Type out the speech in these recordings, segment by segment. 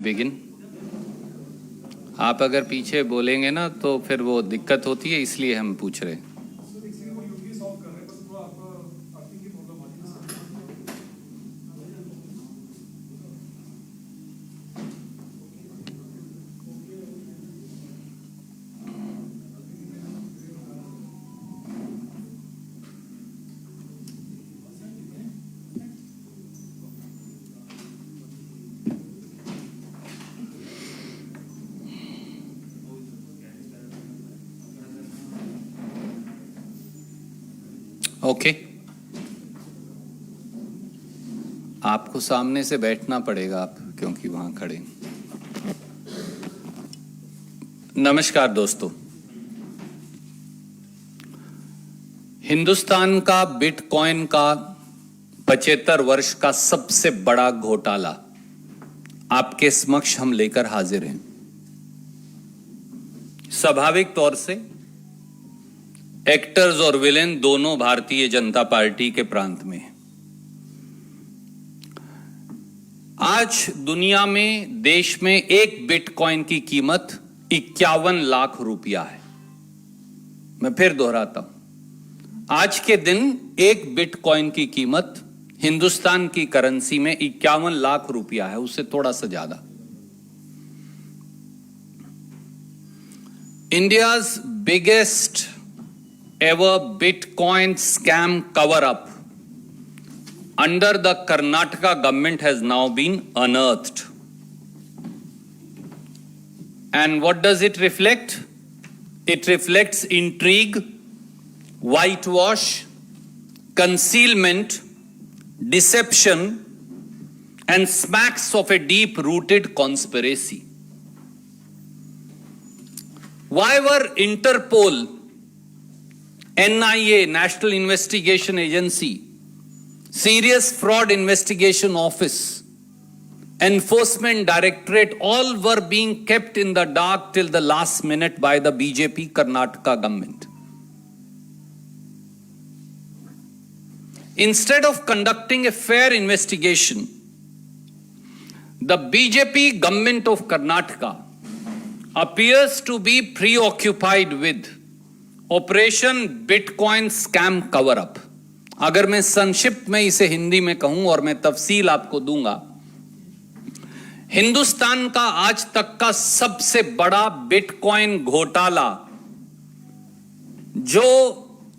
Begin. आप अगर पीछे बोलेंगे ना तो फिर वो दिक्कत होती है, इसलिए हम पूछ रहे हैं। ओके, आपको सामने से बैठना पड़ेगा आप क्योंकि वहां खड़े। नमस्कार दोस्तों, हिंदुस्तान का बिटकॉइन का 75 वर्ष का सबसे बड़ा घोटाला आपके समक्ष हम लेकर हाजिर हैं। स्वाभाविक तौर से एक्टर्स और विलेन दोनों भारतीय जनता पार्टी के प्रांत में हैं। आज दुनिया में, देश में एक बिटकॉइन की कीमत 51 लाख रुपया है। मैं फिर दोहराता हूं, आज के दिन एक बिटकॉइन की कीमत हिंदुस्तान की करेंसी में 51 लाख रुपया है, उससे थोड़ा सा ज्यादा। India's biggest ever Bitcoin scam cover-up under the Karnataka government has now been unearthed. And what does it reflect? It reflects intrigue, whitewash, concealment, deception, and smacks of a deep-rooted conspiracy. Why were Interpol, NIA, National Investigation Agency, Serious Fraud Investigation Office, Enforcement Directorate, all were being kept in the dark till the last minute by the BJP Karnataka government? Instead of conducting a fair investigation, the BJP government of Karnataka appears to be preoccupied with operation bitcoin scam cover up. अगर मैं संक्षिप्त में इसे हिंदी में कहूं और मैं तफसील आपको दूंगा, हिंदुस्तान का आज तक का सबसे बड़ा बिटकॉइन घोटाला, जो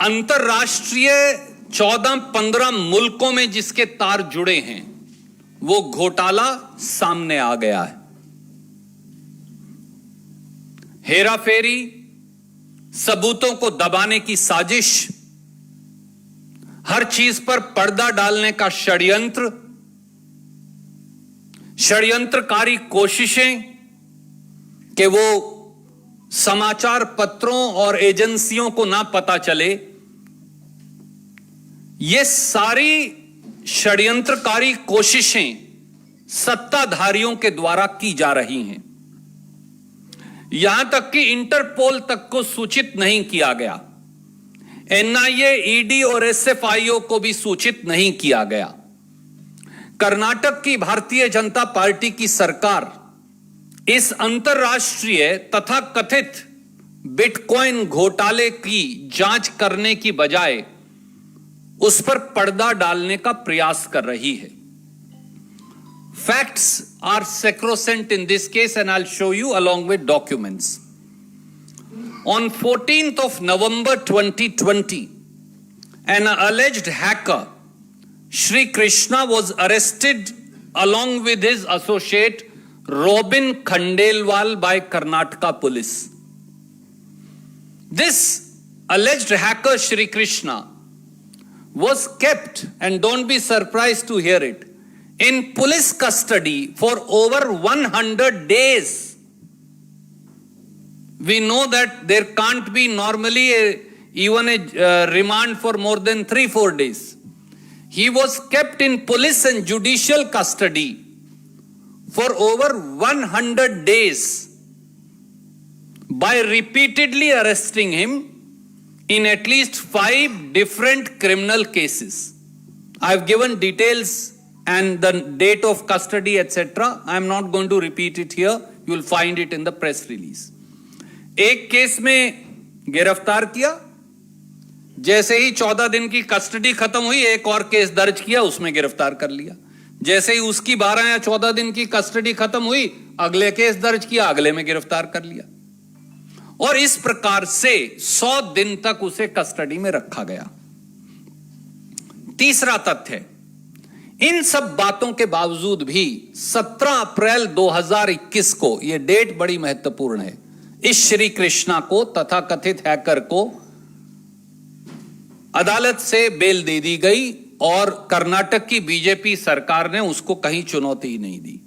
अंतरराष्ट्रीय 14-15 मुल्कों में जिसके तार जुड़े हैं, वो घोटाला सामने आ गया है। हेराफेरी, सबूतों को दबाने की साजिश, हर चीज पर पर्दा डालने का षड्यंत्र, षड्यंत्रकारी कोशिशें कि वो समाचार पत्रों और एजेंसियों को ना पता चले, ये सारी षड्यंत्रकारी कोशिशें सत्ताधारियों के द्वारा की जा रही हैं। यहां तक कि इंटरपोल तक को सूचित नहीं किया गया, NIA, ED और SFIO को भी सूचित नहीं किया गया। कर्नाटक की भारतीय जनता पार्टी की सरकार इस अंतरराष्ट्रीय तथा कथित बिटकॉइन घोटाले की जांच करने की बजाय उस पर पर्दा डालने का प्रयास कर रही है। Facts are sacrosanct in this case, and I'll show you along with documents. On 14th of November 2020, an alleged hacker, Shri Krishna, was arrested along with his associate Robin Khandelwal by Karnataka police. This alleged hacker, Shri Krishna, was kept, and don't be surprised to hear it, in police custody for over 100 days. We know that there can't be normally even a remand for more than 3-4 days. He was kept in police and judicial custody for over 100 days by repeatedly arresting him in at least 5 different criminal cases. I've given details and the date of custody, etc. I am not going to repeat it here. You will find it in the press release. एक case में गिरफ्तार किया, जैसे ही 14 दिन की custody खत्म हुई एक और केस दर्ज किया, उसमें गिरफ्तार कर लिया। जैसे ही उसकी 12 या 14 दिन की कस्टडी खत्म हुई अगले केस दर्ज किया, अगले में गिरफ्तार कर लिया, और इस प्रकार से 100 दिन तक उसे कस्टडी में रखा गया। तीसरा तथ्य, इन सब बातों के बावजूद भी 17 अप्रैल 2021 को, यह डेट बड़ी महत्वपूर्ण है, इस श्री कृष्णा को, तथाकथित हैकर को, अदालत से बेल दे दी गई और कर्नाटक की बीजेपी सरकार ने उसको कहीं चुनौती ही नहीं दी।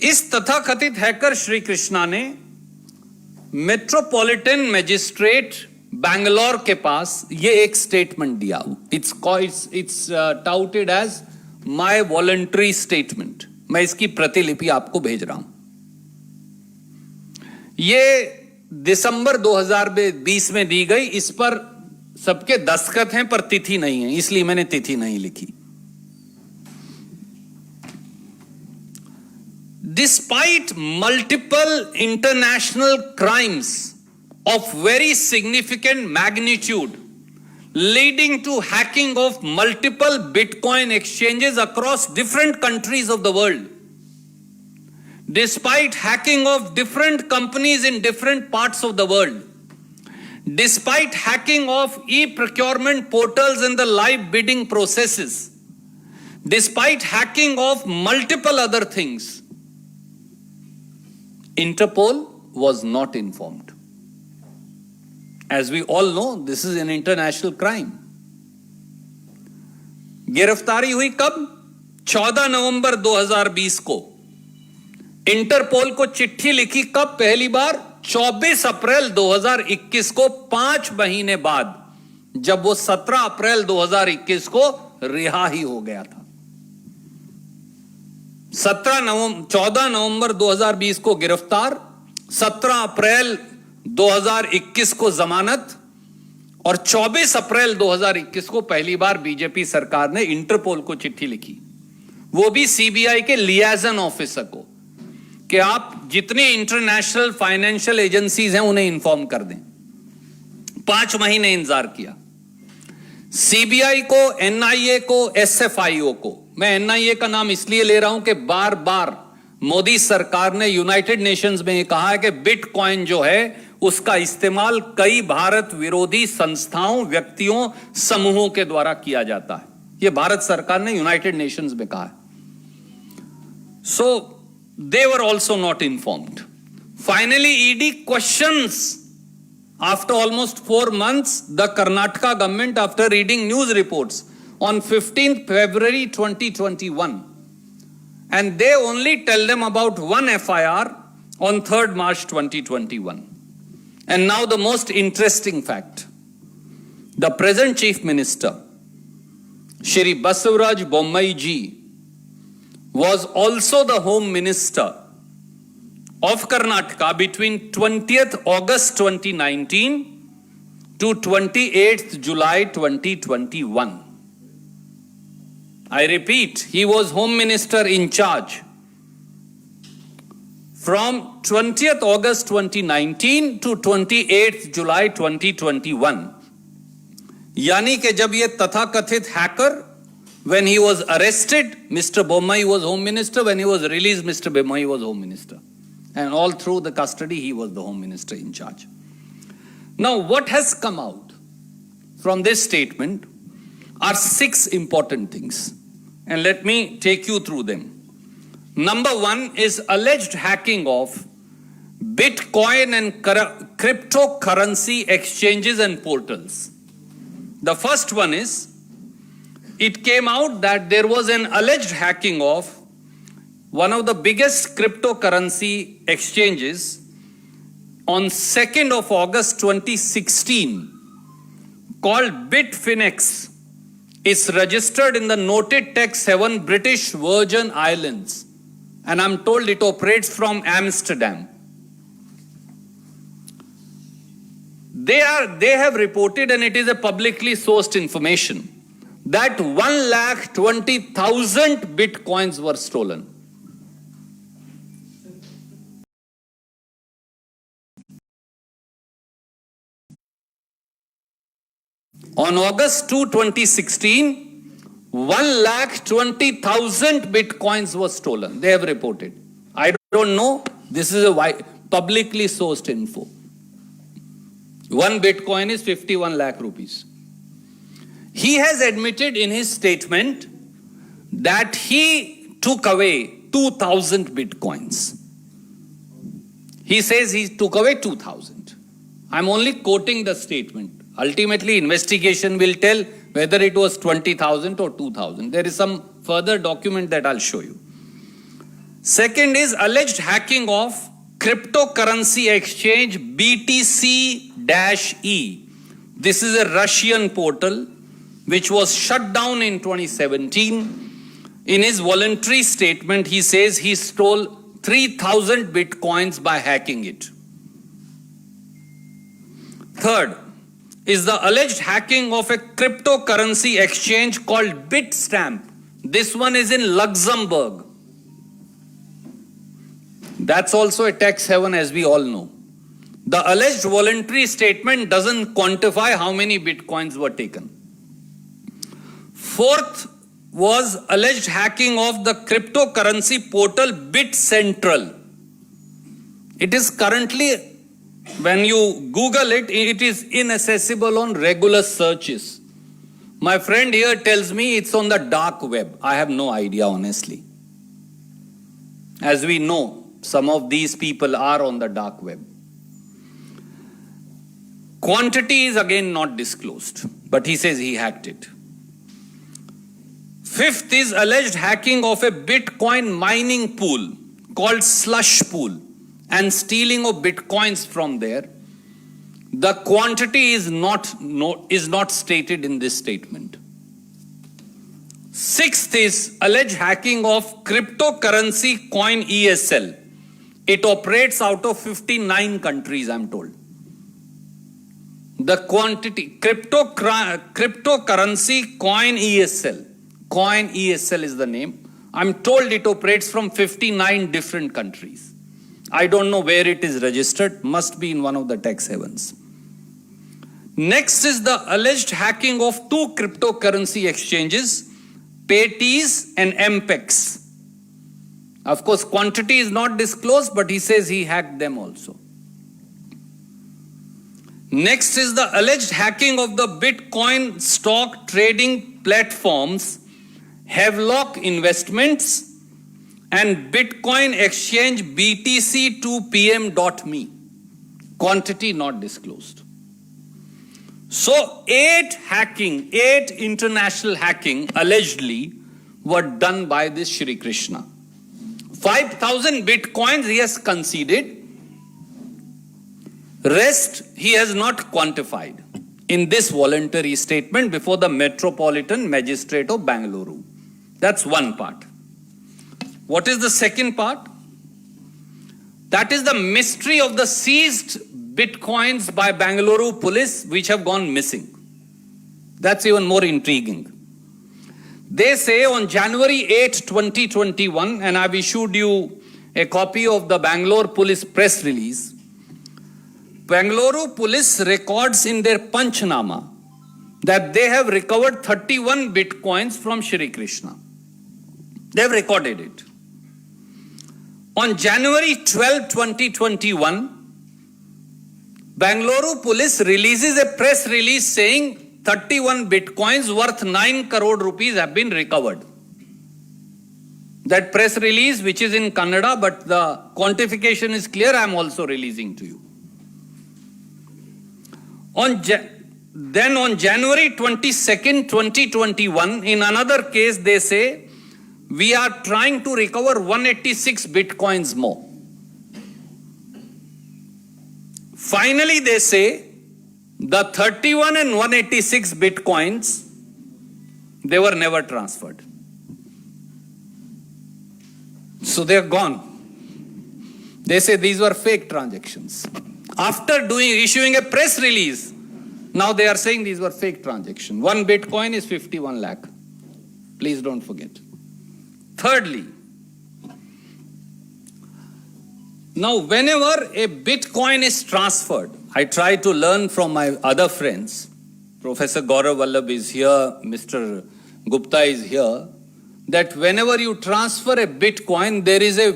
इस तथाकथित हैकर श्री कृष्णा ने मेट्रोपॉलिटन मजिस्ट्रेट बैंगलोर के पास यह एक स्टेटमेंट दिया। It's touted as my voluntary statement. मैं इसकी प्रतिलिपि आपको भेज रहा हूं। यह दिसंबर 2020 में दी गई। इस पर सबके दस्तखत हैं पर तिथि नहीं है, इसलिए मैंने तिथि नहीं लिखी। Despite multiple international crimes of very significant magnitude leading to hacking of multiple Bitcoin exchanges across different countries of the world, despite hacking of different companies in different parts of the world, despite hacking of e-procurement portals and the live bidding processes, despite hacking of multiple other things, Interpol was not informed. As we all know, this is an international crime. गिरफ्तारी हुई कब? 14 नवंबर 2020 को। Interpole को चिट्ठी लिखी कब पहली बार? 24 अप्रैल 2021 को, 5 महीने बाद, जब वो 17 अप्रैल 2021 को रिहा ही हो गया था। 14 नवंबर 2020 को गिरफ्तार, 17 अप्रैल 2021 को जमानत, और 24 अप्रैल 2021 को पहली बार बीजेपी सरकार ने इंटरपोल को चिट्ठी लिखी, वो भी सीबीआई के लियाजन ऑफिसर को, कि आप जितनी इंटरनेशनल फाइनेंशियल एजेंसीज हैं उन्हें इंफॉर्म कर दें। 5 महीने इंतजार किया। सीबीआई को, एनआईए को, एसएफआईओ को। मैं एनआईए का नाम इसलिए ले रहा हूं कि बार बार मोदी सरकार ने यूनाइटेड नेशंस में यह कहा है कि बिटकॉइन जो है उसका इस्तेमाल कई भारत विरोधी संस्थाओं, व्यक्तियों, समूहों के द्वारा किया जाता है। यह भारत सरकार ने यूनाइटेड नेशंस में कहा है। सो they were also not informed. Finally, ED questions after almost 4 months the Karnataka government after reading news reports on 15th February 2021, and they only tell them about one FIR on 3rd March 2021. And now the most interesting fact, the present Chief Minister Shri Basavaraj Bommai ji was also the Home Minister of Karnataka between 20th August 2019 to 28th July 2021. I repeat, he was Home Minister in charge from 20th August 2019 to 28th July 2021. यानी कि जब ये तथाकथित hacker, when he was arrested, Mr. Bommai was Home Minister. When he was released, Mr. Bommai was Home Minister. And all through the custody, he was the Home Minister in charge. Now, what has come out from this statement are 6 important things. And let me take you through them. Number 1 is alleged hacking of Bitcoin and cryptocurrency exchanges and portals. The first one is, it came out that there was an alleged hacking of one of the biggest cryptocurrency exchanges on 2nd of August 2016 called Bitfinex. It's registered in the noted text 7 British Virgin Islands, and I'm told it operates from Amsterdam. They have reported, and it is a publicly sourced information, that 1,20,000 bitcoins were stolen. On August 2, 2016, 1,20,000 bitcoins were stolen. They have reported. I don't know. This is a publicly sourced info. One bitcoin is 51 lakh rupees. He has admitted in his statement that he took away 2,000 bitcoins. He says he took away 2,000. I'm only quoting the statement. Ultimately, investigation will tell whether it was 20,000 or 2,000. There is some further document that I'll show you. Second is alleged hacking of cryptocurrency exchange BTC-E. This is a Russian portal which was shut down in 2017. In his voluntary statement, he says he stole 3,000 bitcoins by hacking it. Third is the alleged hacking of a cryptocurrency exchange called Bitstamp. This one is in Luxembourg. That's also a tax haven, as we all know. The alleged voluntary statement doesn't quantify how many bitcoins were taken. Fourth was alleged hacking of the cryptocurrency portal BitCentral. It is currently, when you Google it, it is inaccessible on regular searches. My friend here tells me it's on the dark web. I have no idea, honestly. As we know, some of these people are on the dark web. Quantity is again not disclosed, but he says he hacked it. Fifth is alleged hacking of a Bitcoin mining pool called Slush Pool and stealing of Bitcoins from there. The quantity is not stated in this statement. Sixth is alleged hacking of cryptocurrency coin ESL. It operates out of 59 countries, I'm told. The quantity, cryptocurrency coin ESL. Coin ESL is the name. I'm told it operates from 59 different countries. I don't know where it is registered. Must be in one of the tax havens. Next is the alleged hacking of two cryptocurrency exchanges, Paytees and MPEX. Of course, quantity is not disclosed, but he says he hacked them also. Next is the alleged hacking of the Bitcoin stock trading platforms, Havelock Investments, and Bitcoin exchange BTC2PM.me. Quantity not disclosed. So 8 international hacking allegedly were done by this Shri Krishna. 5,000 bitcoins he has conceded. Rest he has not quantified in this voluntary statement before the Metropolitan Magistrate of Bangalore. That's one part. What is the second part? That is the mystery of the seized bitcoins by Bangalore police which have gone missing. That's even more intriguing. They say on January 8, 2021, and I've issued you a copy of the Bangalore police press release, Bangalore police records in their Panchnama that they have recovered 31 bitcoins from Shri Krishna. They have recorded it. On January 12, 2021, Bangalore police releases a press release saying 31 bitcoins worth 9 crore rupees have been recovered. That press release, which is in Kannada, but the quantification is clear, I am also releasing to you. Then on January 22nd, 2021, in another case, they say, we are trying to recover 186 bitcoins more. Finally, they say, the 31 and 186 bitcoins, they were never transferred. So they are gone. They say these were fake transactions. After issuing a press release Now they are saying these were fake transactions. One Bitcoin is 51 lakh. Please don't forget. Thirdly, now whenever a Bitcoin is transferred, I try to learn from my other friends. Professor Gaurav Vallabh is here, Mr. Gupta is here, that whenever you transfer a Bitcoin, there is a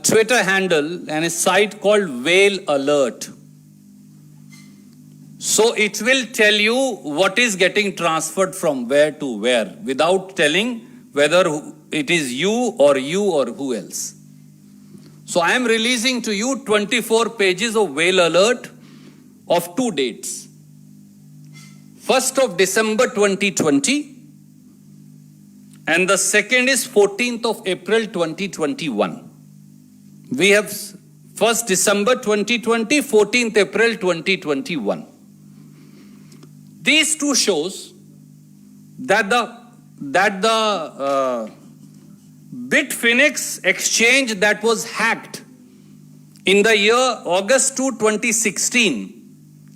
Twitter handle and a site called Whale Alert. So it will tell you what is getting transferred from where to where without telling whether it is you or who else. So I am releasing to you 24 pages of Whale Alert of 2 dates. 1st of December 2020 and the second is 14th of April 2021. We have 1st December 2020, 14th April 2021. These two shows that the Bitfinex exchange that was hacked in the year August 2, 2016,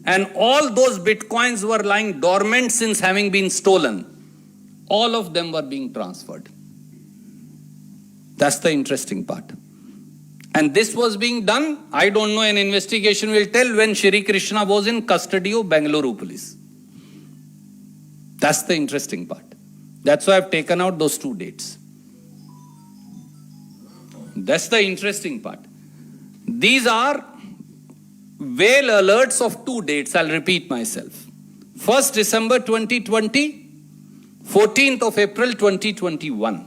and all those Bitcoins were lying dormant since having been stolen. All of them were being transferred. That's the interesting part. And this was being done, I don't know, an investigation will tell, when Shri Krishna was in custody of Bengaluru police. That's the interesting part. That's why I've taken out those 2 dates. That's the interesting part. These are Whale Alerts of 2 dates. I'll repeat myself. 1st December 2020, 14th of April 2021.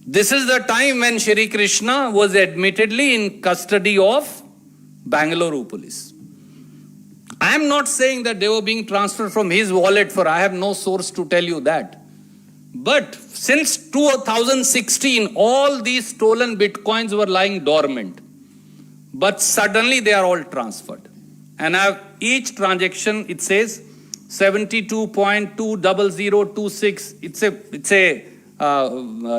This is the time when Shri Krishna was admittedly in custody of Bengaluru police. I am not saying that they were being transferred from his wallet, for I have no source to tell you that. But since 2016, all these stolen Bitcoins were lying dormant. But suddenly they are all transferred. And each transaction, it says 72.20026. It's a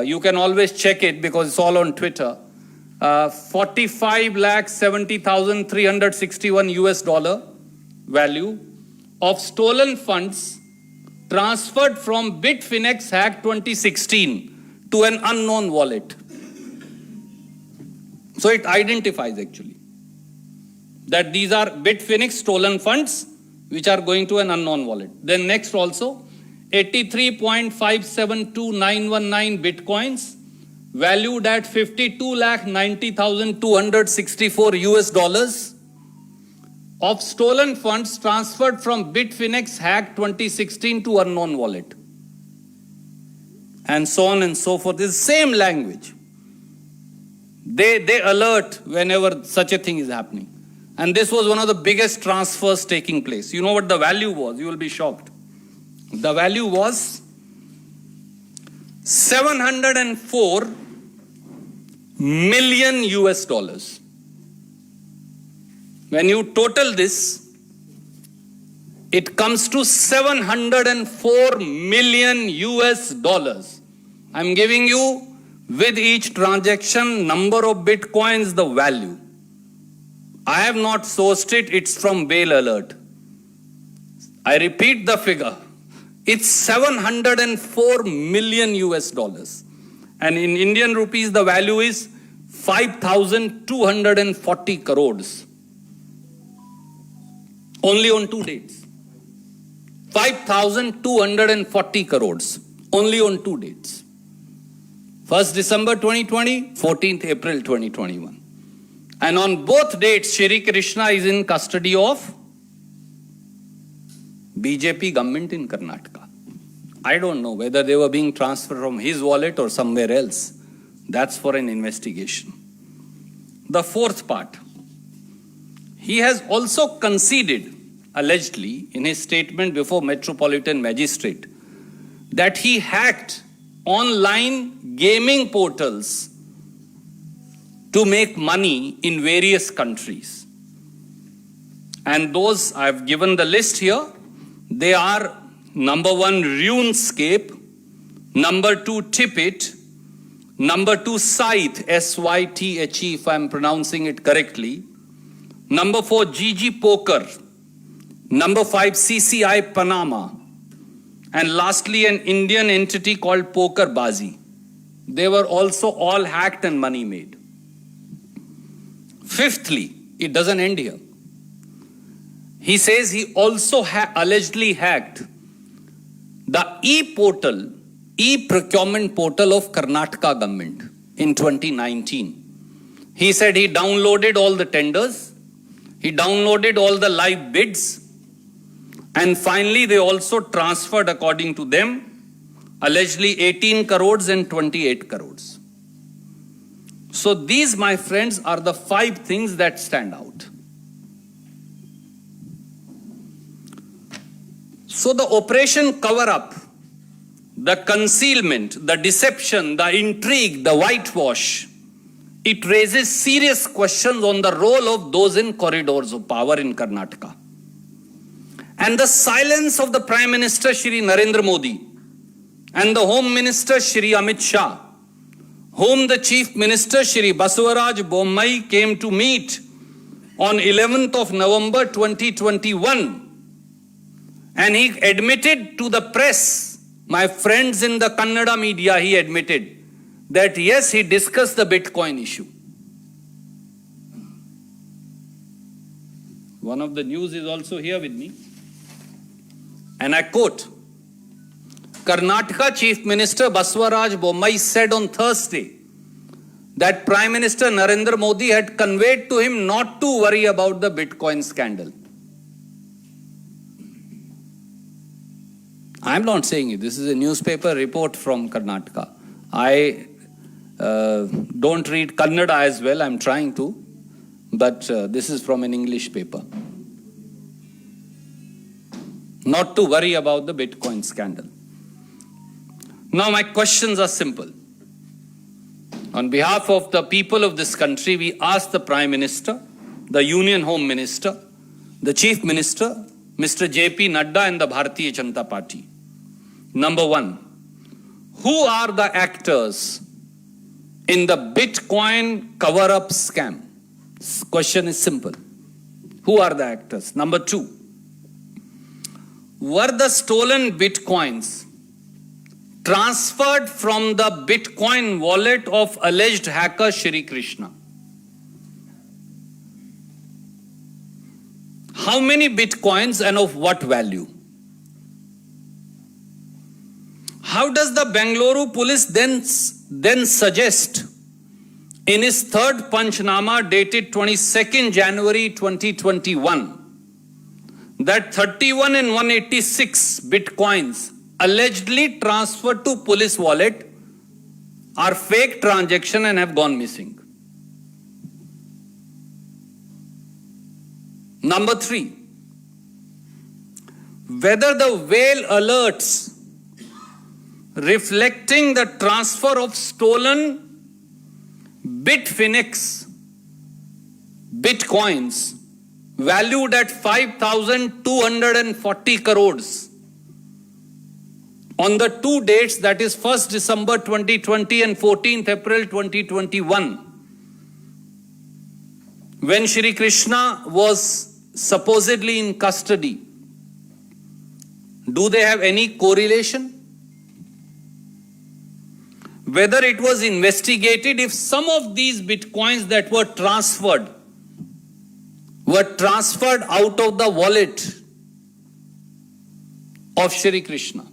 you can always check it because it's all on Twitter. 45,70,361 US dollar value of stolen funds transferred from Bitfinex hack 2016 to an unknown wallet. So it identifies actually that these are Bitfinex stolen funds which are going to an unknown wallet. Then next also 83.572919 Bitcoins valued at 52,90,264 US dollars of stolen funds transferred from Bitfinex hack 2016 to unknown wallet. And so on and so forth. It's the same language. They alert whenever such a thing is happening. And this was one of the biggest transfers taking place. You know what the value was? You will be shocked. The value was 704 million US dollars. When you total this, it comes to 704 million US dollars. I'm giving you with each transaction, number of Bitcoins, the value. I have not sourced it, it's from Whale Alert. I repeat the figure. It's 704 million US dollars. And in Indian rupees, the value is 5,240 crores. Only on 2 dates. 5,240 crores. Only on 2 dates. 1st December 2020, 14th April 2021. And on both dates, Shri Krishna is in custody of BJP government in Karnataka. I don't know whether they were being transferred from his wallet or somewhere else. That's for an investigation. The fourth part. He has also conceded, allegedly, in his statement before Metropolitan Magistrate, that he hacked online gaming portals to make money in various countries. And those, I've given the list here. They are number 1, RuneScape, number 2, Tipit, number 2, Scythe, S-Y-T-H-E, if I'm pronouncing it correctly, number 4, GG Poker, Number 5, CCI Panama. And lastly, an Indian entity called Poker Bazi. They were also all hacked and money made. Fifthly, it doesn't end here. He says he also allegedly hacked the e-portal, e-procurement portal of Karnataka government in 2019. He said he downloaded all the tenders, he downloaded all the live bids, and finally they also transferred, according to them, allegedly 18 crores and 28 crores. So these, my friends, are the 5 things that stand out. So the operation cover-up, the concealment, the deception, the intrigue, the whitewash, it raises serious questions on the role of those in corridors of power in Karnataka. And the silence of the Prime Minister Shri Narendra Modi and the Home Minister Shri Amit Shah, whom the Chief Minister Shri Basavaraj Bommai came to meet on 11th of November 2021. And he admitted to the press, my friends in the Kannada media, he admitted that yes, he discussed the Bitcoin issue. One of the news is also here with me. And I quote, Karnataka Chief Minister Basavaraj Bommai said on Thursday that Prime Minister Narendra Modi had conveyed to him not to worry about the Bitcoin scandal. I am not saying it. This is a newspaper report from Karnataka. I don't read Kannada as well. I am trying to. But this is from an English paper. Not to worry about the Bitcoin scandal. Now my questions are simple. On behalf of the people of this country, we ask the Prime Minister, the Union Home Minister, the Chief Minister, Mr. J.P. Nadda and the Bharatiya Janata Party. Number 1, who are the actors in the Bitcoin cover-up scam? This question is simple. Who are the actors? Number 2, were the stolen Bitcoins transferred from the Bitcoin wallet of alleged hacker Shri Krishna? How many Bitcoins and of what value? How does the Bengaluru police then suggest in his third Panchnama dated 22nd January 2021 that 31 and 186 Bitcoins allegedly transferred to police wallet are fake transaction and have gone missing? Number 3, whether the whale alerts reflecting the transfer of stolen Bitfinex Bitcoins valued at 5,240 crores on the 2 dates, that is 1st December 2020 and 14th April 2021, when Shri Krishna was supposedly in custody, do they have any correlation? Whether it was investigated if some of these Bitcoins that were transferred out of the wallet of Shri Krishna.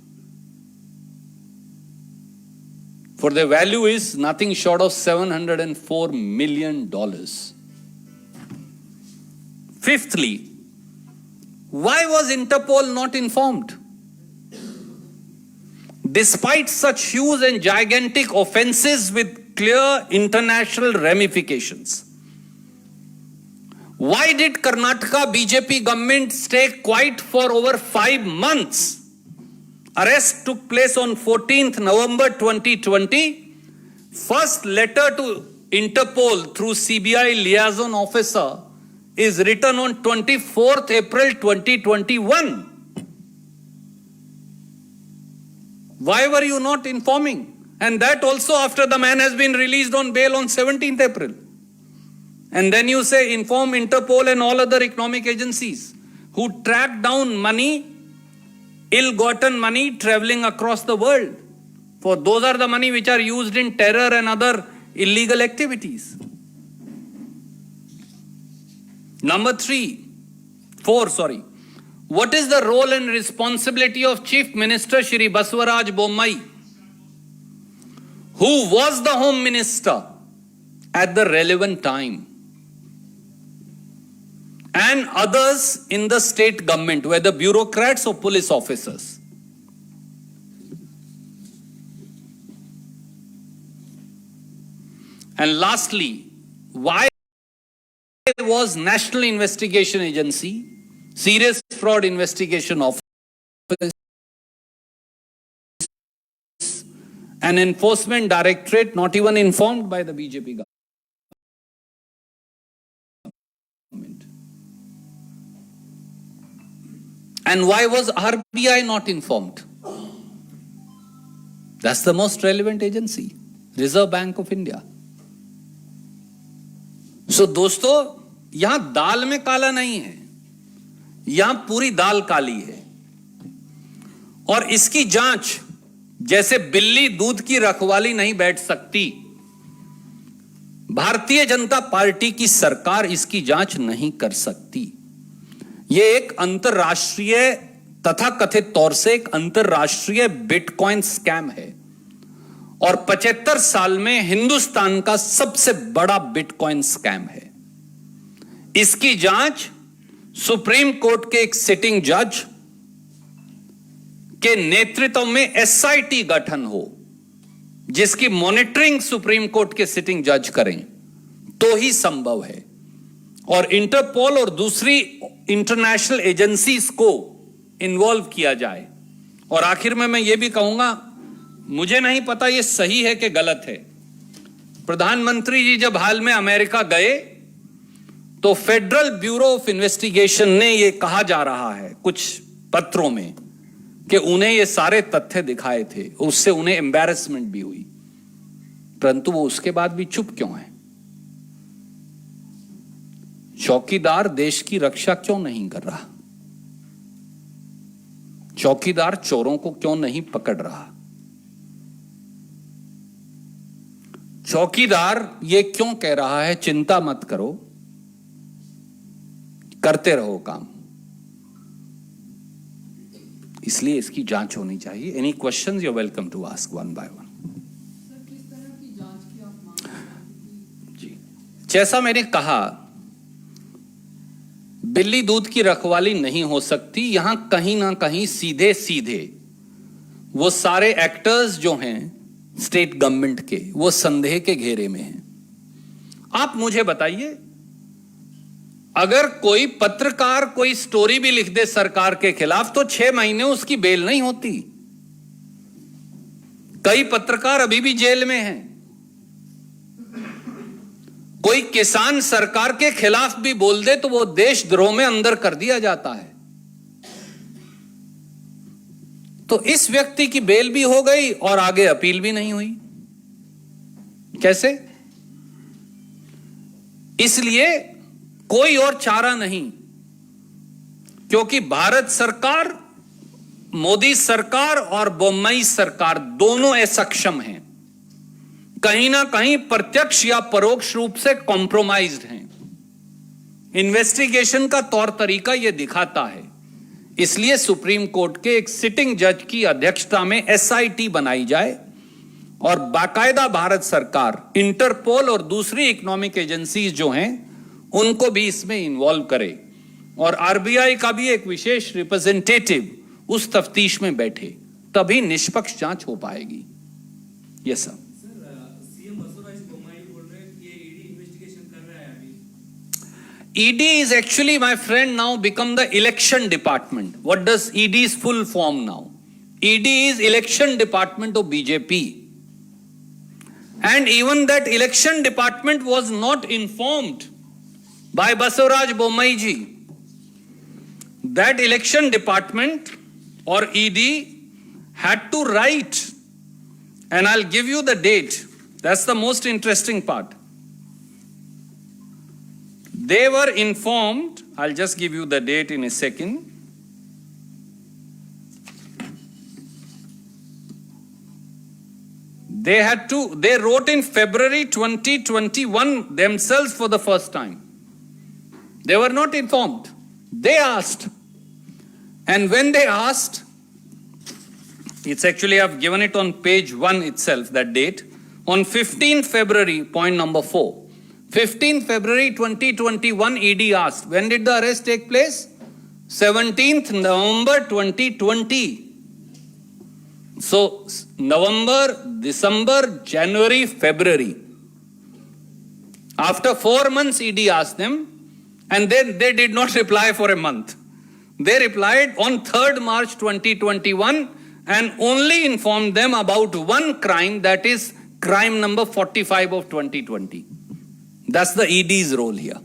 For their value is nothing short of $704 million. Fifthly, why was Interpol not informed? Despite such huge and gigantic offenses with clear international ramifications, why did Karnataka BJP government stay quiet for over 5 months? Arrest took place on 14th November 2020. First letter to Interpol through CBI liaison officer is written on 24th April 2021. Why were you not informing? And that also after the man has been released on bail on 17th April. And then you say inform Interpol and all other economic agencies. who tracked down money, ill-gotten money traveling across the world. For those are the money which are used in terror and other illegal activities. Number 4. What is the role and responsibility of Chief Minister Shri Basavaraj Bommai, who was the Home Minister at the relevant time, and others in the state government, whether bureaucrats or police officers? And lastly, why was National Investigation Agency, Serious Fraud Investigation Office, and Enforcement Directorate not even informed by the BJP government? And why was RBI not informed? That's the most relevant agency, Reserve Bank of India. So दोस्तों, यहां दाल में काला नहीं है, यहां पूरी दाल काली है। और इसकी जांच जैसे बिल्ली दूध की रखवाली नहीं बैठ सकती, भारतीय जनता पार्टी की सरकार इसकी जांच नहीं कर सकती। यह एक अंतरराष्ट्रीय तथा कथित तौर से एक अंतरराष्ट्रीय बिटकॉइन स्कैम है और 75 साल में हिंदुस्तान का सबसे बड़ा बिटकॉइन स्कैम है। इसकी जांच सुप्रीम कोर्ट के एक सिटिंग जज के नेतृत्व में एसआईटी गठन हो, जिसकी मॉनिटरिंग सुप्रीम कोर्ट के सिटिंग जज करें, तो ही संभव है। और इंटरपोल और दूसरी इंटरनेशनल एजेंसीज को इन्वॉल्व किया जाए। और आखिर में मैं यह भी कहूंगा, मुझे नहीं पता यह सही है कि गलत है, प्रधानमंत्री जी जब हाल में अमेरिका गए तो फेडरल ब्यूरो ऑफ इन्वेस्टिगेशन ने यह कहा जा रहा है कुछ पत्रों में कि उन्हें ये सारे तथ्य दिखाए थे, उससे उन्हें एम्बैरेसमेंट भी हुई, परंतु वो उसके बाद भी चुप क्यों है? चौकीदार देश की रक्षा क्यों नहीं कर रहा? चौकीदार चोरों को क्यों नहीं पकड़ रहा? चौकीदार ये क्यों कह रहा है चिंता मत करो, करते रहो काम? इसलिए इसकी जांच होनी चाहिए। Any questions you are welcome to ask one by one. Sir, किस तरह की जांच की आप मांग रहे हैं? जी, जैसा मैंने कहा, बिल्ली दूध की रखवाली नहीं हो सकती। यहां कहीं ना कहीं सीधे सीधे वो सारे एक्टर्स जो हैं स्टेट गवर्नमेंट के, वो संदेह के घेरे में हैं। आप मुझे बताइए, अगर कोई पत्रकार कोई स्टोरी भी लिख दे सरकार के खिलाफ तो 6 महीने उसकी बेल नहीं होती। कई पत्रकार अभी भी जेल में हैं। कोई किसान सरकार के खिलाफ भी बोल दे तो वो देशद्रोह में अंदर कर दिया जाता है। तो इस व्यक्ति की बेल भी हो गई और आगे अपील भी नहीं हुई। कैसे? इसलिए कोई और चारा नहीं, क्योंकि भारत सरकार, मोदी सरकार और बोम्मई सरकार दोनों असक्षम हैं, कहीं ना कहीं प्रत्यक्ष या परोक्ष रूप से कॉम्प्रोमाइज्ड हैं। इन्वेस्टिगेशन का तौर तरीका यह दिखाता है। इसलिए सुप्रीम कोर्ट के एक सिटिंग जज की अध्यक्षता में एसआईटी बनाई जाए और बाकायदा भारत सरकार, इंटरपोल और दूसरी इकोनॉमिक एजेंसीज जो हैं उनको भी इसमें इन्वॉल्व करे और आरबीआई का भी एक विशेष रिप्रेजेंटेटिव उस तफ्तीश में बैठे, तभी निष्पक्ष जांच हो पाएगी। Yes sir. CM Basavaraj Bommai बोल रहे हैं कि ये ईडी इन्वेस्टिगेशन कर रहा है अभी। ED is actually, my friend, now become the election department. What does ED's full form now? ED is election department of BJP. And even that election department was not informed by Basavaraj Bommai ji. That election department or ED had to write, and I'll give you the date. That's the most interesting part. They were informed, I'll just give you the date in a second. They wrote in February 2021 themselves for the first time. They were not informed. They asked. And when they asked, it's actually, I've given it on page 1 itself, that date. On 15 February, point number 4. 15 February 2021, ED asked. When did the arrest take place? 17th November 2020. So, November, December, January, February. After 4 months, ED asked them, and then they did not reply for a month. They replied on 3rd March 2021 and only informed them about one crime, that is crime number 45 of 2020. That's the ED's role here.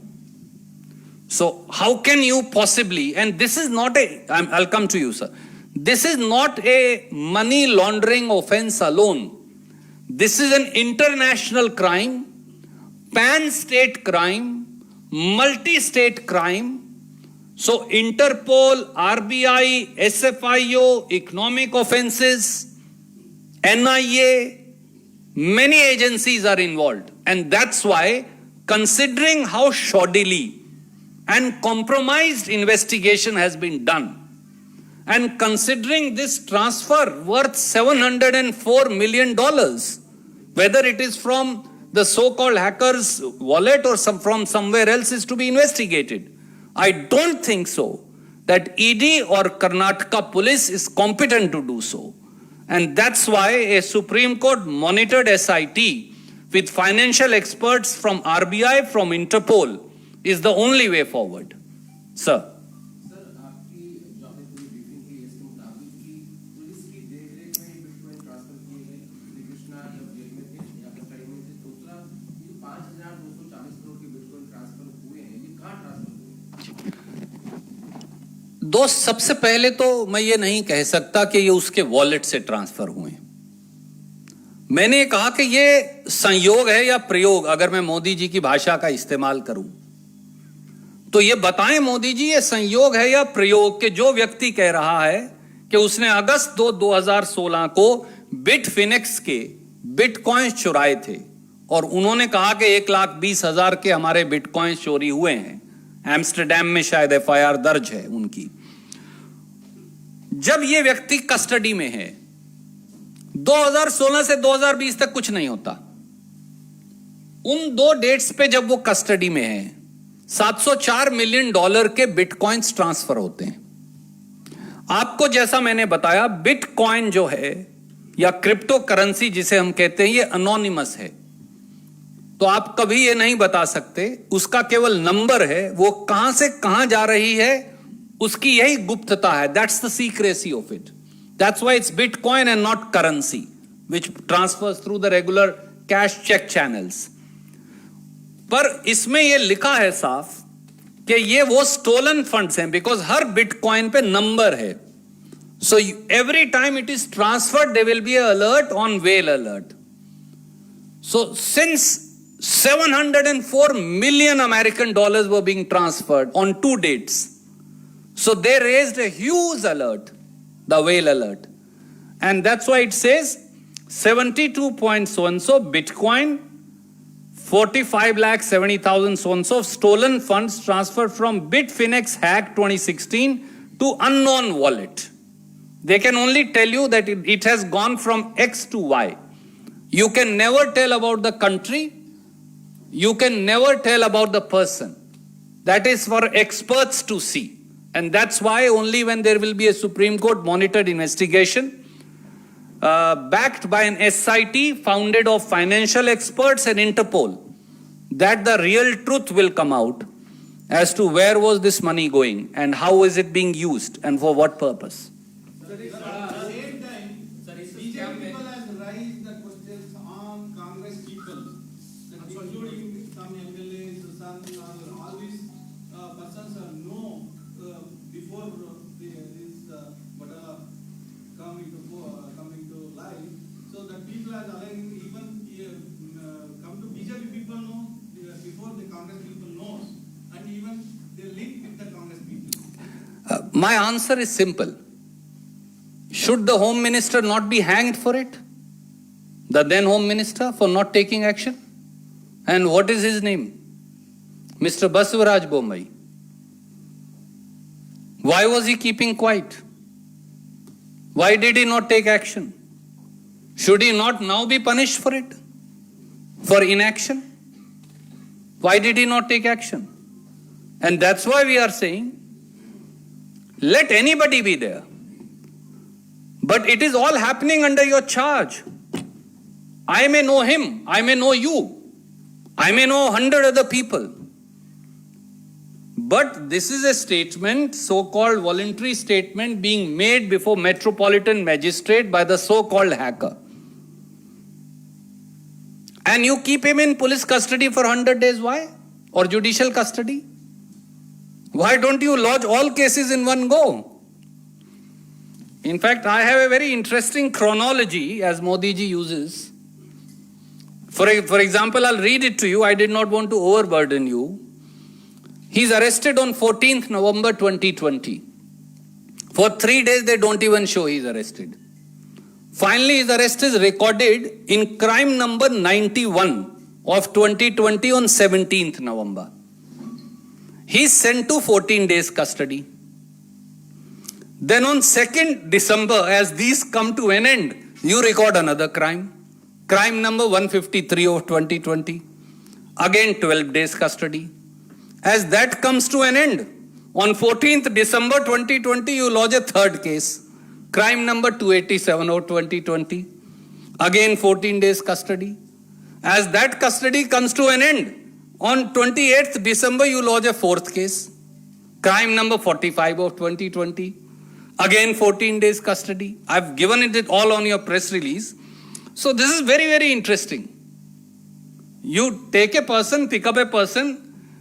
So how can you possibly, and this is not I'll come to you, sir. This is not a money laundering offense alone. This is an international crime, pan-state crime, multi-state crime. So Interpol, RBI, SFIO, economic offenses, NIA, many agencies are involved. And that's why, considering how shoddily and compromised investigation has been done, and considering this transfer worth $704 million, whether it is from the so-called hacker's wallet or from somewhere else, is to be investigated. I don't think so that ED or Karnataka police is competent to do so. And that's why a Supreme Court monitored SIT with financial experts from RBI, from Interpol, is the only way forward. Sir. दोस्त, सबसे पहले तो मैं ये नहीं कह सकता कि ये उसके वॉलेट से ट्रांसफर हुए। मैंने कहा कि ये संयोग है या प्रयोग, अगर मैं मोदी जी की भाषा का इस्तेमाल करूं तो ये बताएं मोदी जी, ये संयोग है या प्रयोग कि जो व्यक्ति कह रहा है कि उसने अगस्त 2016 को बिटफिनेक्स के बिटकॉइंस चुराए थे और उन्होंने कहा कि 1,20,000 के हमारे बिटकॉइंस चोरी हुए हैं। एम्स्टरडैम में शायद FIR दर्ज है उनकी। जब ये व्यक्ति कस्टडी में है, 2016 से 2020 तक कुछ नहीं होता। उन 2 डेट्स पे जब वो कस्टडी में है, $704 मिलियन के बिटकॉइंस ट्रांसफर होते हैं। आपको जैसा मैंने बताया, बिटकॉइन जो है या क्रिप्टो करेंसी जिसे हम कहते हैं, ये अनोनिमस है। तो आप कभी ये नहीं बता सकते, उसका केवल नंबर है, वो कहां से कहां जा रही है, उसकी यही गुप्तता है। That's the secrecy of it. That's why it's bitcoin and not currency which transfers through the regular cash cheque channels. पर इसमें यह लिखा है साफ कि ये वो स्टोलन फंड्स हैं, बिकॉज हर बिटकॉइन पे नंबर है। So every time it is transferred, there will be alert on whale alert. So since $704 million American were being transferred on 2 dates. So they raised a huge alert, the whale alert. And that's why it says 72 point so-and-so Bitcoin, 45,70,000 so-and-so stolen funds transferred from Bitfinex hack 2016 to unknown wallet. They can only tell you that it has gone from X to Y. You can never tell about the country. You can never tell about the person. That is for experts to see. And that's why only when there will be a Supreme Court monitored investigation backed by an SIT founded of financial experts and Interpol, that the real truth will come out as to where was this money going and how is it being used and for what purpose. Congress people knows, and even they link with the My answer is simple. Should the Home Minister not be hanged for it? The then Home Minister for not taking action? And what is his name? Mr. Basavaraj Bommai. Why was he keeping quiet? Why did he not take action? Should he not now be punished for it? For inaction? Why did he not take action? And that's why we are saying, let anybody be there. But it is all happening under your charge. I may know him, I may know you, I may know 100 other people. But this is a statement, so-called voluntary statement, being made before Metropolitan Magistrate by the so-called hacker. And you keep him in police custody for 100 days. Why? Or judicial custody? Why don't you lodge all cases in one go? In fact, I have a very interesting chronology as Modi ji uses. For example, I'll read it to you. I did not want to overburden you. He's arrested on 14th November 2020. For 3 days, they don't even show he's arrested. Finally, his arrest is recorded in crime number 91 of 2020 on 17th November. He's sent to 14 days custody. Then on 2nd December, as these come to an end, you record another crime. Crime number 153 of 2020. Again 12 days custody. As that comes to an end, on 14th December 2020, you lodge a third case. Crime number 287 of 2020. Again 14 days custody. As that custody comes to an end, on 28th December, you lodge a fourth case. Crime number 45 of 2020. Again 14 days custody. I've given it all on your press release. So this is very, very interesting. You take a person, pick up a person,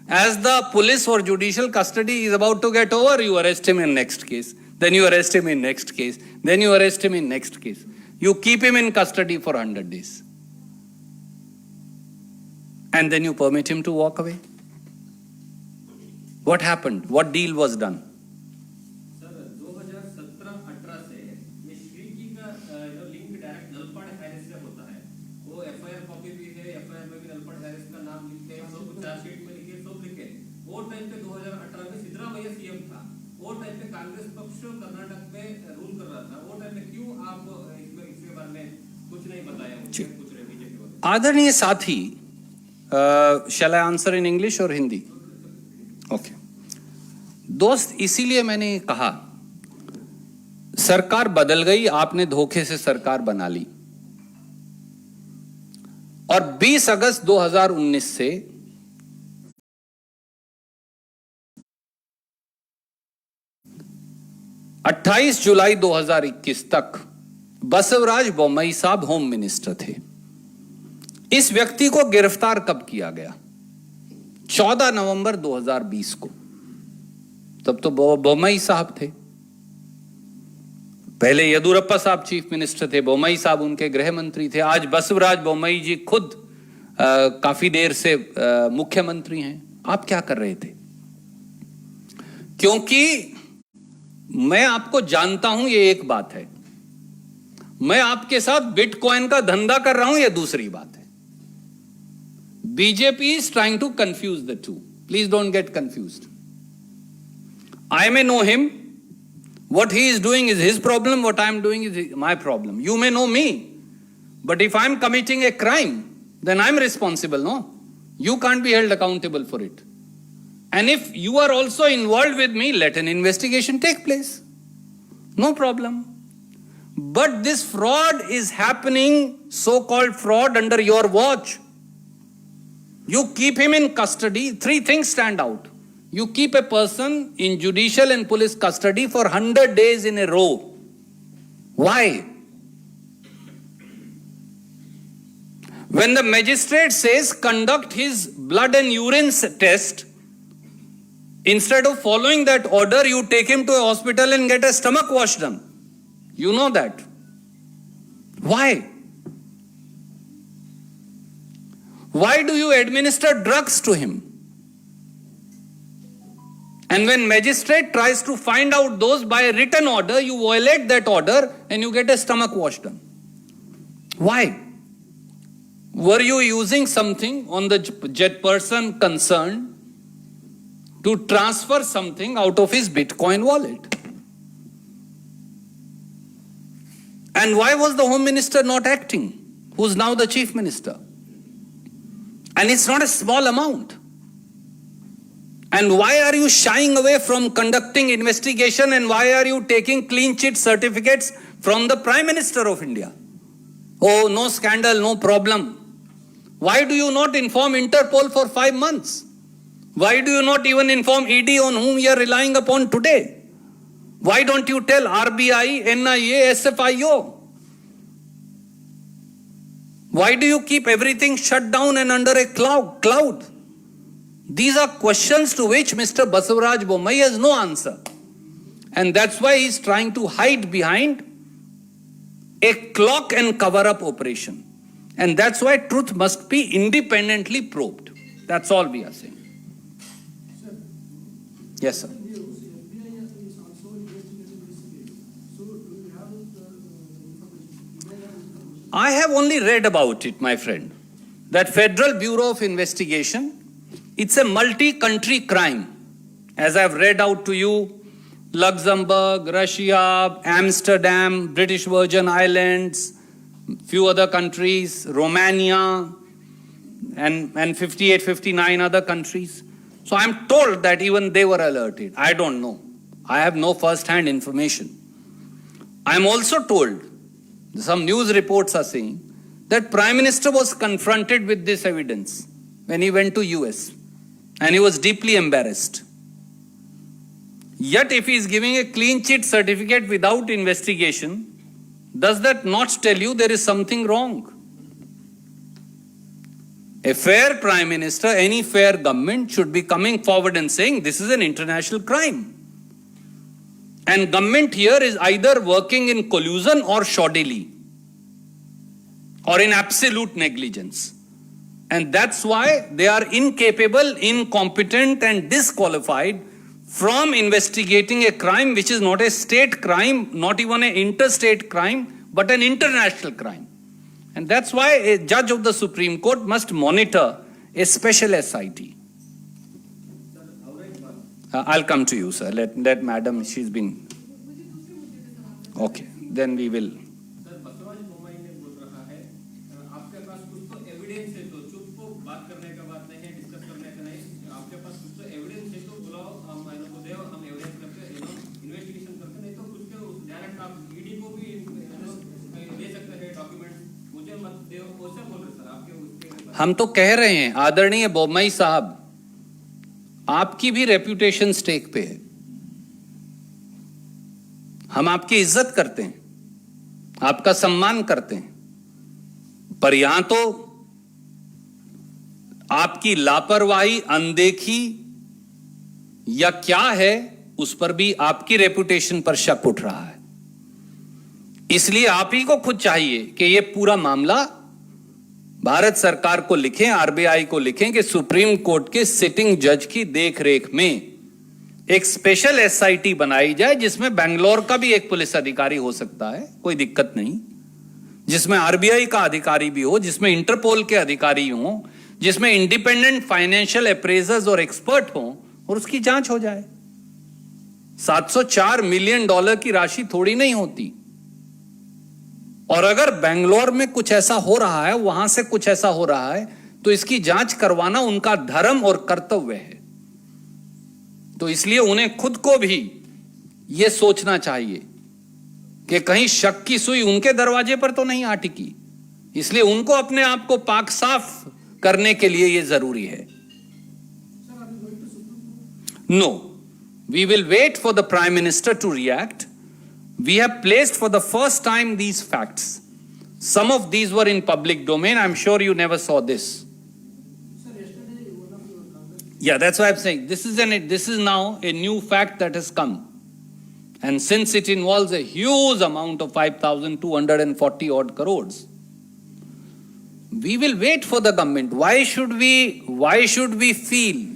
as the police or judicial custody is about to get over, you arrest him in next case. Then you arrest him in next case. Then you arrest him in next case. You keep him in custody for 100 days. And then you permit him to walk away. What happened? What deal was done? Sir 2017-18 से ये श्रीकी का link direct नलपड़ Harris से होता है. वो FIR copy भी है, FIR में भी नलपड़ हैरिस का नाम लिखते हैं, सब कुछ चार्जशीट में लिखे, सब लिखे. वो टाइम पे 2018 में सिद्धरामैया सीएम था. वो टाइम पे कांग्रेस पक्ष कर्नाटक में रूल कर रहा था. वो टाइम पे क्यों आप इसके बारे में कुछ नहीं बताया, कुछ नहीं बीजेपी वाले? आदरणीय साथी, shall I answer in English or Hindi? Okay. दोस्त, इसीलिए मैंने कहा सरकार बदल गई, आपने धोखे से सरकार बना ली. और 20 अगस्त 2019 से अट्ठाईस जुलाई 2021 तक बसवराज बोम्मई साहब होम मिनिस्टर थे. इस व्यक्ति को गिरफ्तार कब किया गया? 14 नवंबर 2020 को. तब तो बोम्मई साहब थे. पहले येदुरप्पा साहब चीफ मिनिस्टर थे, बोम्मई साहब उनके गृह मंत्री थे. आज बसवराज बोम्मई जी खुद काफी देर से मुख्यमंत्री हैं. आप क्या कर रहे थे? क्योंकि मैं आपको जानता हूं, ये एक बात है. मैं आपके साथ बिटकॉइन का धंधा कर रहा हूं, ये दूसरी बात है. BJP is trying to confuse the two. Please don't get confused. I may know him. What he is doing is his problem. What I am doing is my problem. You may know me. But if I am committing a crime, then I am responsible, no? You can't be held accountable for it. And if you are also involved with me, let an investigation take place. No problem. But this fraud is happening, so-called fraud, under your watch. You keep him in custody. 3 things stand out. You keep a person in judicial and police custody for 100 days in a row. Why? When the magistrate says conduct his blood and urine test, instead of following that order, you take him to a hospital and get a stomach wash done. You know that. Why? Why do you administer drugs to him? And when magistrate tries to find out those by a written order, you violate that order and you get a stomach wash done. Why? Were you using something on the jet person concerned to transfer something out of his Bitcoin wallet? And why was the Home Minister not acting, who's now the Chief Minister? And it's not a small amount. And why are you shying away from conducting investigation, and why are you taking clean chit certificates from the Prime Minister of India? Oh, no scandal, no problem. Why do you not inform Interpol for 5 months? Why do you not even inform ED, on whom you are relying upon today? Why don't you tell RBI, NIA, SFIO? Why do you keep everything shut down and under a cloud? These are questions to which Mr. Basavaraj Bommai has no answer. And that's why he's trying to hide behind a cloak and cover-up operation. And that's why truth must be independently probed. That's all we are saying. Sir, Yes, sir. news, FBI is also investigating this case. So, do you have the information? I have only read about it, my friend. That Federal Bureau of Investigation, it's a multi-country crime. As I've read out to you, Luxembourg, Russia, Amsterdam, British Virgin Islands, few other countries, Romania, and 58, 59 other countries. So I'm told that even they were alerted. I don't know. I have no first-hand information. I'm also told, some news reports are saying, that Prime Minister was confronted with this evidence when he went to US, and he was deeply embarrassed. Yet if he is giving a clean chit certificate without investigation, does that not tell you there is something wrong? A fair Prime Minister, any fair government should be coming forward and saying this is an international crime. And government here is either working in collusion or shoddily, or in absolute negligence. And that's why they are incapable, incompetent, and disqualified from investigating a crime which is not a state crime, not even an interstate crime, but an international crime. And that's why a judge of the Supreme Court must monitor a special SIT. I'll come to you, sir. Let madam, she's been... Okay, then we will... sir Basavaraj Bommai ने बोल रहा है आपके पास कुछ तो evidence है, तो चुप को बात करने का बात नहीं है, डिस्कस करने का नहीं, आपके पास कुछ तो एविडेंस है तो बुलाओ, हम इन को दे, हम एविडेंस करके इन्वेस्टिगेशन करके, नहीं तो कुछ के डायरेक्ट आप ईडी को भी दे सकते हैं डॉक्यूमेंट, मुझे मत दे, वैसे बोल रहे सर आपके उसके। हम तो कह रहे हैं आदरणीय बोम्मई साहब, आपकी भी रेपुटेशन स्टेक पे है। हम आपकी इज्जत करते हैं, आपका सम्मान करते हैं, पर यहां तो आपकी लापरवाही, अनदेखी या क्या है, उस पर भी आपकी रेपुटेशन पर शक उठ रहा है। इसलिए आप ही को खुद चाहिए कि यह पूरा मामला भारत सरकार को लिखें, आरबीआई को लिखें कि सुप्रीम कोर्ट के सिटिंग जज की देखरेख में एक स्पेशल एसआईटी बनाई जाए, जिसमें बेंगलोर का भी एक पुलिस अधिकारी हो सकता है, कोई दिक्कत नहीं, जिसमें आरबीआई का अधिकारी भी हो, जिसमें इंटरपोल के अधिकारी हो, जिसमें इंडिपेंडेंट फाइनेंशियल अप्रेजर्स और एक्सपर्ट हो, और उसकी जांच हो जाए। $704 मिलियन की राशि थोड़ी नहीं होती। और अगर बेंगलोर में कुछ ऐसा हो रहा है, वहां से कुछ ऐसा हो रहा है, तो इसकी जांच करवाना उनका धर्म और कर्तव्य है। तो इसलिए उन्हें खुद को भी यह सोचना चाहिए कि कहीं शक की सुई उनके दरवाजे पर तो नहीं आ टिकी। इसलिए उनको अपने आप को पाक साफ करने के लिए यह जरूरी है। No, we will wait for the prime minister to react. We have placed for the first time these facts. Some of these were in public domain. I'm sure you never saw this. Sir, yesterday one of your Congress. Yeah, that's why I'm saying this is now a new fact that has come. And since it involves a huge amount of 5,240 odd crores, we will wait for the government. Why should we feel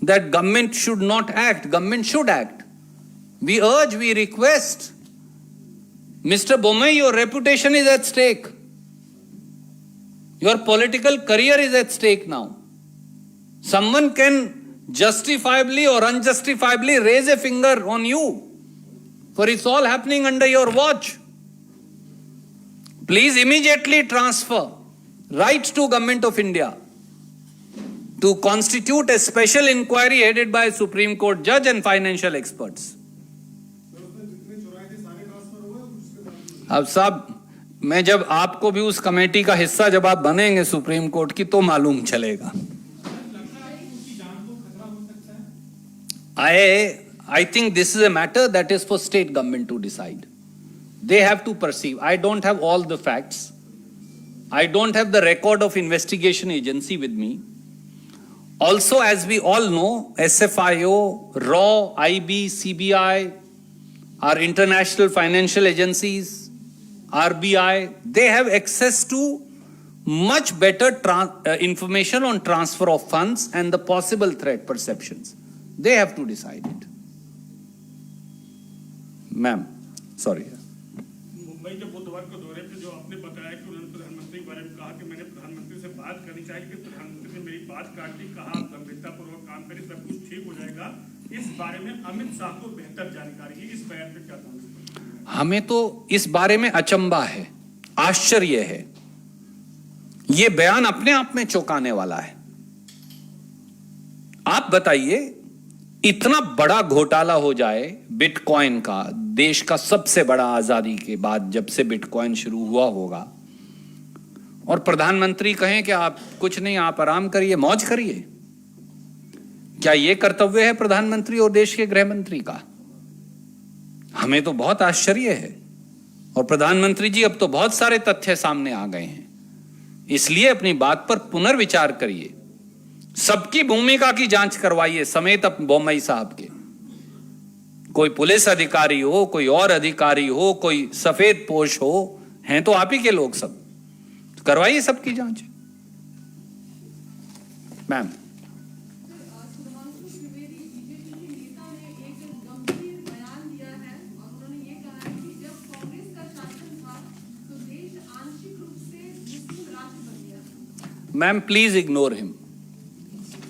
that government should not act. Government should act. We urge, we request. Mr. Bommai, your reputation is at stake. Your political career is at stake now. Someone can justifiably or unjustifiably raise a finger on you, for it's all happening under your watch. Please immediately transfer right to Government of India to constitute a special inquiry headed by a Supreme Court judge and financial experts. अब साहब, मैं जब आपको भी उस committee का हिस्सा जब आप बनेंगे सुप्रीम कोर्ट की तो मालूम चलेगा. I think this is a matter that is for state government to decide. They have to perceive. I don't have all the facts. I don't have the record of investigation agency with me. Also, as we all know, SFIO, RAW, IB, CBI, our international financial agencies, RBI, they have access to much better information on transfer of funds and the possible threat perceptions. They have to decide it. Ma'am, sorry. Mumbai के बुधवार को दौरे पे जो आपने बताया कि उन्होंने प्रधानमंत्री के बारे में कहा कि मैंने प्रधानमंत्री से बात करनी चाहिए कि प्रधानमंत्री ने मेरी बात काट दी, कहा गंभीरतापूर्वक काम करें, सब कुछ ठीक हो जाएगा. इस बारे में अमित शाह को बेहतर जानकारी है. इस बयान पे क्या कहना? हमें तो इस बारे में अचंभा है, आश्चर्य है. ये बयान अपने आप में चौंकाने वाला है. आप बताइए, इतना बड़ा घोटाला हो जाए बिटकॉइन का, देश का सबसे बड़ा आजादी के बाद जब से बिटकॉइन शुरू हुआ होगा, और प्रधानमंत्री कहें कि आप कुछ नहीं, आप आराम करिए, मौज करिए. क्या यह कर्तव्य है प्रधानमंत्री और देश के गृह मंत्री का? हमें तो बहुत आश्चर्य है. और प्रधानमंत्री जी, अब तो बहुत सारे तथ्य सामने आ गए हैं, इसलिए अपनी बात पर पुनर्विचार करिए. सबकी भूमिका की जांच करवाइए, समेत बोम्मई साहब के. कोई पुलिस अधिकारी हो, कोई और अधिकारी हो, कोई सफेद पोश हो, हैं तो आप ही के लोग सब, करवाइए सबकी जांच. Ma'am, ma'am please ignore him,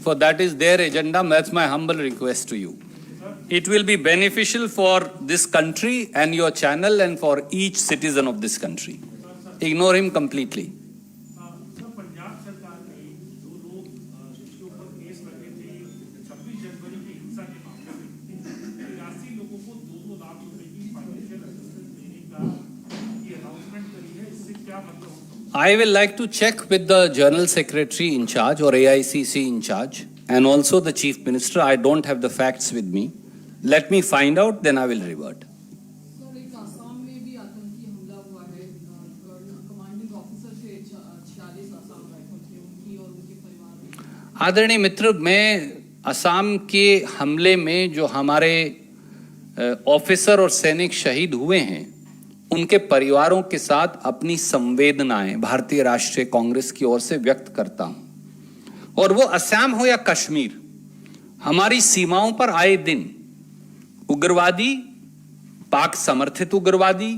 for that is their agenda. That's my humble request to you. It will be beneficial for this country and your channel and for each citizen of this country. Ignore him completely. Sir, Punjab सरकार ने जो लोग जिनके ऊपर case लगे थे 26 जनवरी की हिंसा के मामले में 83 लोगों को 2-2 लाख रुपए की फाइनेंशियल असिस्टेंस देने का ये अनाउंसमेंट करी है. इससे क्या मतलब? I will like to check with the General Secretary in charge or AICC in charge and also the Chief Minister. I don't have the facts with me. Let me find out, then I will revert. Sir, एक आसाम में भी आतंकी हमला हुआ है. Commanding officer थे 46 Assam rifle थे, उनकी और उनके परिवार में. आदरणीय मित्र, मैं असम के हमले में जो हमारे ऑफिसर और सैनिक शहीद हुए हैं, उनके परिवारों के साथ अपनी संवेदनाएं भारतीय राष्ट्रीय कांग्रेस की ओर से व्यक्त करता हूं. और वो असम हो या कश्मीर, हमारी सीमाओं पर आए दिन उग्रवादी, पाक समर्थित उग्रवादी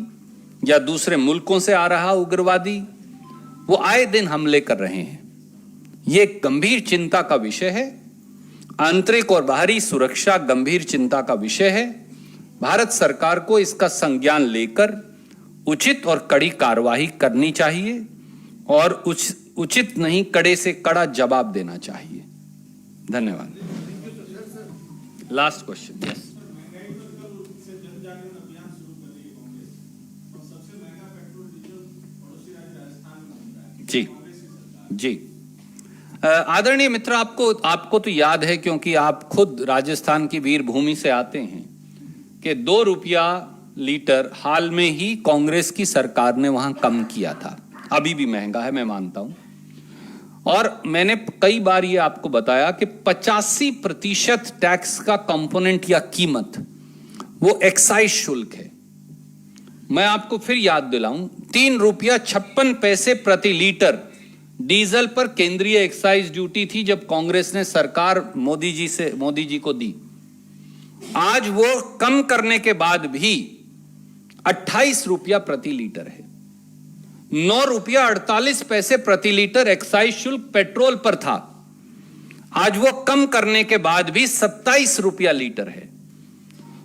या दूसरे मुल्कों से आ रहा उग्रवादी, वो आए दिन हमले कर रहे हैं. ये गंभीर चिंता का विषय है. आंतरिक और बाहरी सुरक्षा गंभीर चिंता का विषय है. भारत सरकार को इसका संज्ञान लेकर उचित और कड़ी कार्रवाई करनी चाहिए और उचित नहीं, कड़े से कड़ा जवाब देना चाहिए. धन्यवाद. Last question. यस जी जी. आदरणीय मित्र, आपको तो याद है, क्योंकि आप खुद राजस्थान की वीर भूमि से आते हैं, कि 2 रुपया लीटर हाल में ही कांग्रेस की सरकार ने वहां कम किया था. अभी भी महंगा है, मैं मानता हूं. और मैंने कई बार ये आपको बताया कि 85% टैक्स का कंपोनेंट या कीमत वो एक्साइज शुल्क है. मैं आपको फिर याद दिलाऊं, 3 रुपया 56 पैसे प्रति लीटर डीजल पर केंद्रीय एक्साइज ड्यूटी थी जब कांग्रेस ने सरकार मोदी जी को दी। आज वो कम करने के बाद भी 28 रुपया प्रति लीटर है। 9 रुपया 48 पैसे प्रति लीटर एक्साइज शुल्क पेट्रोल पर था, आज वो कम करने के बाद भी 27 रुपया लीटर है।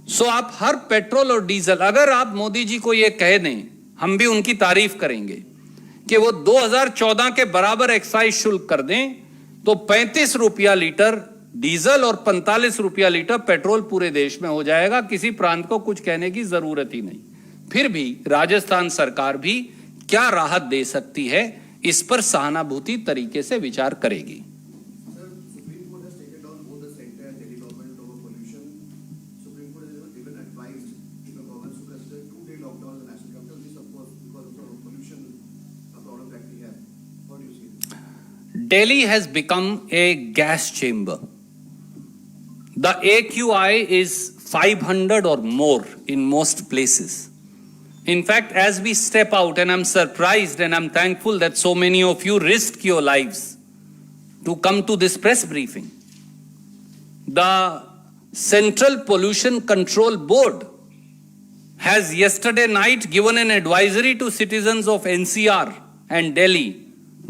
सो आप हर पेट्रोल और डीजल, अगर आप मोदी जी को ये कह दें, हम भी उनकी तारीफ करेंगे कि वो 2014 के बराबर एक्साइज शुल्क कर दें, तो 35 रुपया लीटर डीजल और 45 रुपया लीटर पेट्रोल पूरे देश में हो जाएगा। किसी प्रांत को कुछ कहने की जरूरत ही नहीं। फिर भी राजस्थान सरकार भी क्या राहत दे सकती है, इस पर सहानुभूति तरीके से विचार करेगी। Sir, Supreme Court has taken down both the center and Delhi government over pollution. Supreme Court has even advised the governments to consider 2-day lockdown in the national capital. This, of course, because of the pollution problem that we have. What do you see? Delhi has become a gas chamber. The AQI is 500 or more in most places. In fact, as we step out, and I'm surprised and I'm thankful that so many of you risked your lives to come to this press briefing. The Central Pollution Control Board has yesterday night given an advisory to citizens of NCR and Delhi,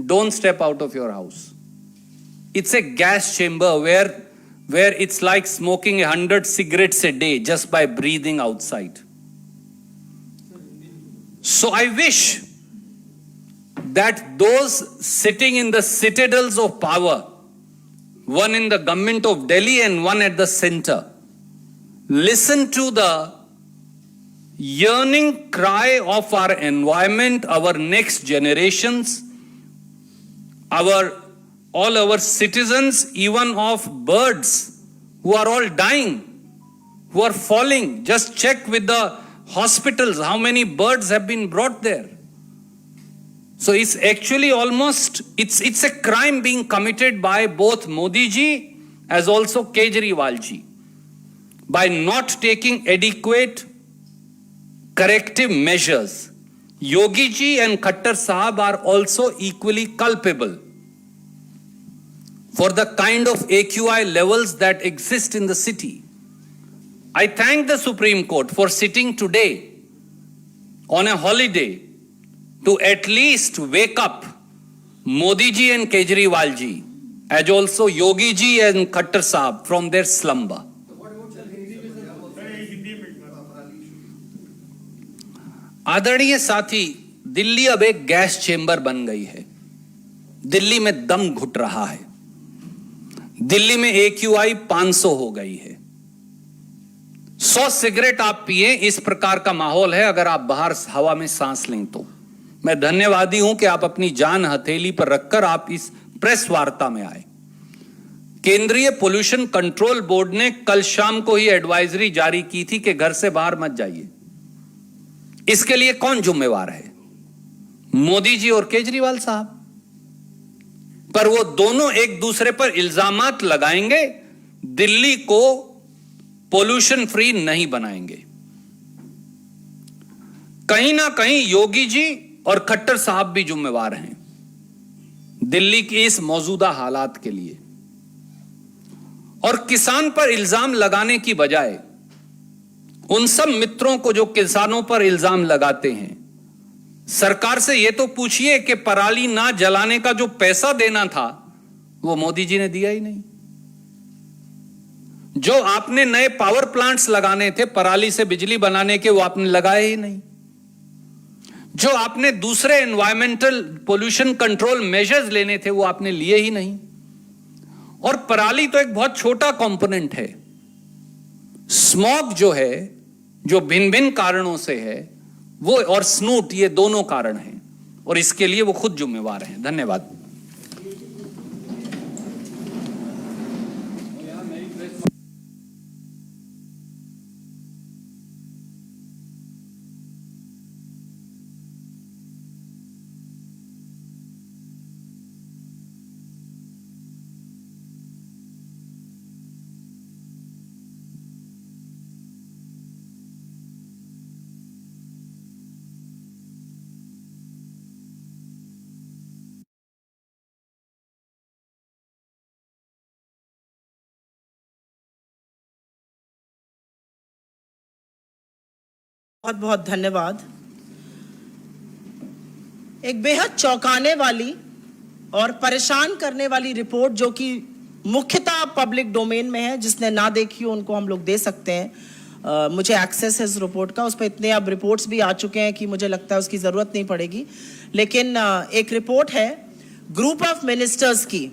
don't step out of your house. It's a gas chamber where it's like smoking 100 cigarettes a day just by breathing outside. So I wish that those sitting in the citadels of power, one in the government of Delhi and one at the center, listen to the yearning cry of our environment, our next generations, all our citizens, even of birds who are all dying, who are falling. Just check with the hospitals how many birds have been brought there. So it's actually it's a crime being committed by both Modi ji as also Kejriwal ji by not taking adequate corrective measures. Yogi ji and Khattar Sahab are also equally culpable for the kind of AQI levels that exist in the city. I thank the Supreme Court for sitting today on a holiday to at least wake up Modi ji and Kejriwal ji, as also Yogi ji and Khattar Sahab from their slumber. आदरणीय साथी, दिल्ली अब एक gas chamber बन गई है। दिल्ली में दम घुट रहा है। दिल्ली में AQI 500 हो गई है। 100 सिगरेट आप पिए, इस प्रकार का माहौल है अगर आप बाहर हवा में सांस लें तो। मैं धन्यवादी हूं कि आप अपनी जान हथेली पर रखकर आप इस प्रेस वार्ता में आए। केंद्रीय पोल्यूशन कंट्रोल बोर्ड ने कल शाम को ही एडवाइजरी जारी की थी कि घर से बाहर मत जाइए। इसके लिए कौन जिम्मेवार है? मोदी जी और केजरीवाल साहब। पर वो दोनों एक दूसरे पर इल्जामात लगाएंगे, दिल्ली को पोल्यूशन फ्री नहीं बनाएंगे। कहीं ना कहीं योगी जी और खट्टर साहब भी जिम्मेवार हैं दिल्ली की इस मौजूदा हालात के लिए। और किसान पर इल्जाम लगाने की बजाय उन सब मित्रों को जो किसानों पर इल्जाम लगाते हैं, सरकार से यह तो पूछिए कि पराली ना जलाने का जो पैसा देना था वो मोदी जी ने दिया ही नहीं। जो आपने नए पावर प्लांट्स लगाने थे पराली से बिजली बनाने के, वो आपने लगाए ही नहीं। जो आपने दूसरे एनवायरमेंटल पोल्यूशन कंट्रोल मेजर्स लेने थे वो आपने लिए ही नहीं। और पराली तो एक बहुत छोटा कंपोनेंट है। स्मॉग जो है, जो भिन्न भिन्न कारणों से है, वो और स्नूट, ये दोनों कारण हैं और इसके लिए वो खुद जिम्मेवार हैं। धन्यवाद। बहुत बहुत धन्यवाद। एक बेहद चौंकाने वाली और परेशान करने वाली रिपोर्ट जो कि मुख्यतः पब्लिक डोमेन में है, जिसने ना देखी हो उनको हम लोग दे सकते हैं। मुझे एक्सेस है इस रिपोर्ट का, उस पर इतने अब रिपोर्ट्स भी आ चुके हैं कि मुझे लगता है उसकी ज़रूरत नहीं पड़ेगी। लेकिन एक रिपोर्ट है ग्रुप ऑफ मिनिस्टर्स की